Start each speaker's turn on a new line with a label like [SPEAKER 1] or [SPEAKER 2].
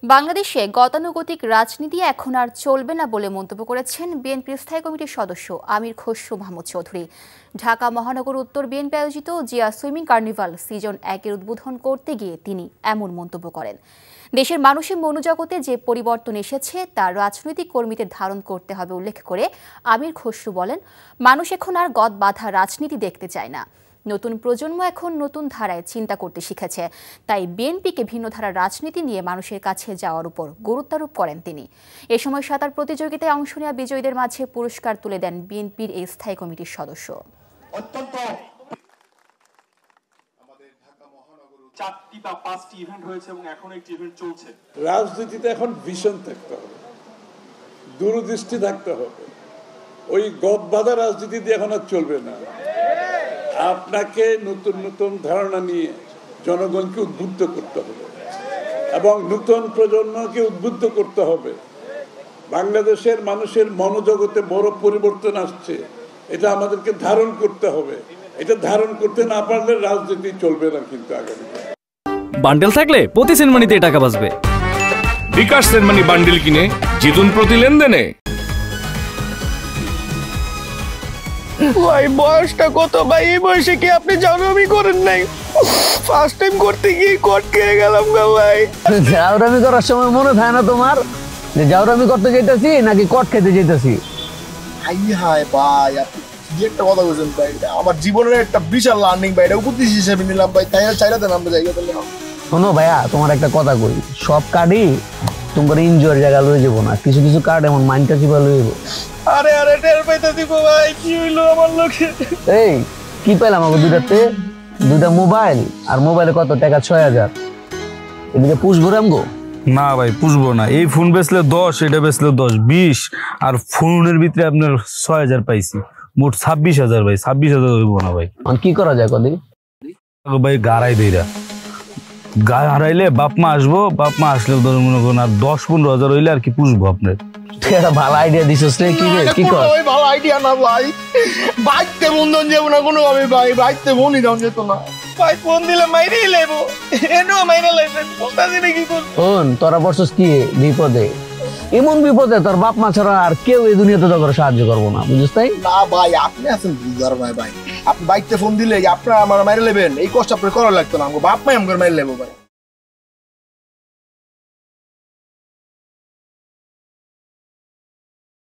[SPEAKER 1] বাংলাদেশে গতানুগতিক রাজনীতি এখন আর চলবে না বলে মন্তব্য করেছেন বিএনপির স্থায়ী কমিটির সদস্য আমির খসরু মাহমুদ চৌধুরী। ঢাকা মহানগর উত্তর বিএনপি আয়োজিত জিয়া সুইমিং কার্নিভাল সিজন 1-এর উদ্বোধন করতে গিয়ে তিনি এমন মন্তব্য করেন। দেশের মানুষের মনোজগতে যে পরিবর্তন এসেছে তা রাজনৈতিক কর্মীদের ধারণ করতে হবে উল্লেখ করে আমির খসরু বলেন, মানুষ এখন আর গদ বাঁধা রাজনীতি দেখতে চায় না। নতুন প্রজন্ম এখন নতুন ধারায় চিন্তা করতে শিখেছে, তাই বিএনপিকে ভিন্ন ধারার রাজনীতি নিয়ে মানুষের কাছে যাওয়ার উপর গুরুত্বারোপ করেন তিনি। এ সময় সাঁতার প্রতিযোগিতায় অংশ নেওয়া বিজয়ীদের মাঝে পুরস্কার তুলে দেন বিএনপির এই স্থায়ী কমিটির সদস্য।
[SPEAKER 2] রাজনীতিতে এখন ভিশন থাকতে হবে, দূরদৃষ্টি থাকতে হবে। ওই গদ বাঁধা রাজনীতি দিয়ে এখন আর চলবে না। আপনাকে নতুন নতুন ধারণা নিয়ে জনগণকে উদ্বুদ্ধ করতে হবে এবং নতুন প্রজন্মকে উদ্বুদ্ধ করতে হবে। বাংলাদেশের মানুষের মনোজগতে বড় পরিবর্তন আসছে, এটা আমাদেরকে ধারণ করতে হবে। এটা ধারণ করতে না পারলে রাজনীতি চলবে না। কিন্তু আগামী
[SPEAKER 3] বান্ডেল থাকলে প্রতি সেনমানিতে টাকা বাঁচবে।
[SPEAKER 4] বিকাশ সেনমানি বান্ডেল কিনে জিতুন প্রতি লেনদেনে।
[SPEAKER 5] ভাই বয়সটা কত ভাই? এই বয়সে কি আপনি জাউরামি করেন নাই? ফার্স্ট টাইম করতে গিয়ে কট খেয়ে গেলাম গো ভাই।
[SPEAKER 6] জাউরামি করার সময় মনে থাকে না তোমার যে জাউরামি করতে যাইতাছি নাকি কট খেতে যাইতাছি?
[SPEAKER 5] হাই হাই ভাই, আপনি কি একটা কথা বলছেন ভাই? আমার জীবনের একটা বিশাল লার্নিং ভাই, এটা উপদেশ হিসেবে নিলাম ভাই। তাই চাইরা দেন আমরা জায়গা দিলে।
[SPEAKER 6] শোনো ভাইয়া, তোমার একটা কথা কই, সব কার্ডই তোমার এনজয়ের জায়গা লয়ে যাবো না, কিছু কিছু কার্ড এমন মাইন্ডটা চিপা লয়ে যাবো।
[SPEAKER 5] আরে আরে টের পাইতাছি ভাই, কি হইলো আমার লোকে?
[SPEAKER 6] এই কি পেলাম আমাকে দুইটা মোবাইল, আর মোবাইলে কত টাকা? ৬,০০০। এদিকে পুষবো রামগো?
[SPEAKER 3] না ভাই পুষবো না। এই ফোন বেচলে ১০, এটা বেচলে ১০, ২০, আর ফোনের ভিতরে আপনার ৬,০০০ পাইছি, মোট ২৬,০০০ ভাই। ২৬,০০০ হইব না ভাই।
[SPEAKER 6] কি করা যায় কদি
[SPEAKER 3] ভাই? গাড়াই দেইরা গায়ে হারাইলে বাপ মা আসবো, বাপ মা আসলে ধরুন মনে করুন আর ১০-১৫,০০০ হইলে আর কি পুষবো আপনার।
[SPEAKER 6] ভালো আইডিয়া দিছিস রে। কি কর?
[SPEAKER 5] ভালো আইডিয়া না ভাই, বাইতে বন্ধন যাবো না কোনো ভাবে ভাই, বাইতে বনি দাম যেত না ভাই। ফোন দিলে মাইরেই লেবো, এনো মাইরে লাইছেন বুঝতাছি না কি করব।
[SPEAKER 6] ফোন তোরা বসছিস কি বিপদে? এমন বিপদে তোর বাপ মা ছাড়া আর কেউ এই দুনিয়াতে তোকে সাহায্য করবো না, বুঝিস তাই
[SPEAKER 5] না ভাই? আপনি আছেন বুঝার ভাই। ভাই আপনি বাইতে ফোন দিলে আপনারা আমার মাইরে লেবেন, এই কষ্ট আপনার করা লাগতো না। বাপ মাই আমার মাইরে লেবো ভাই।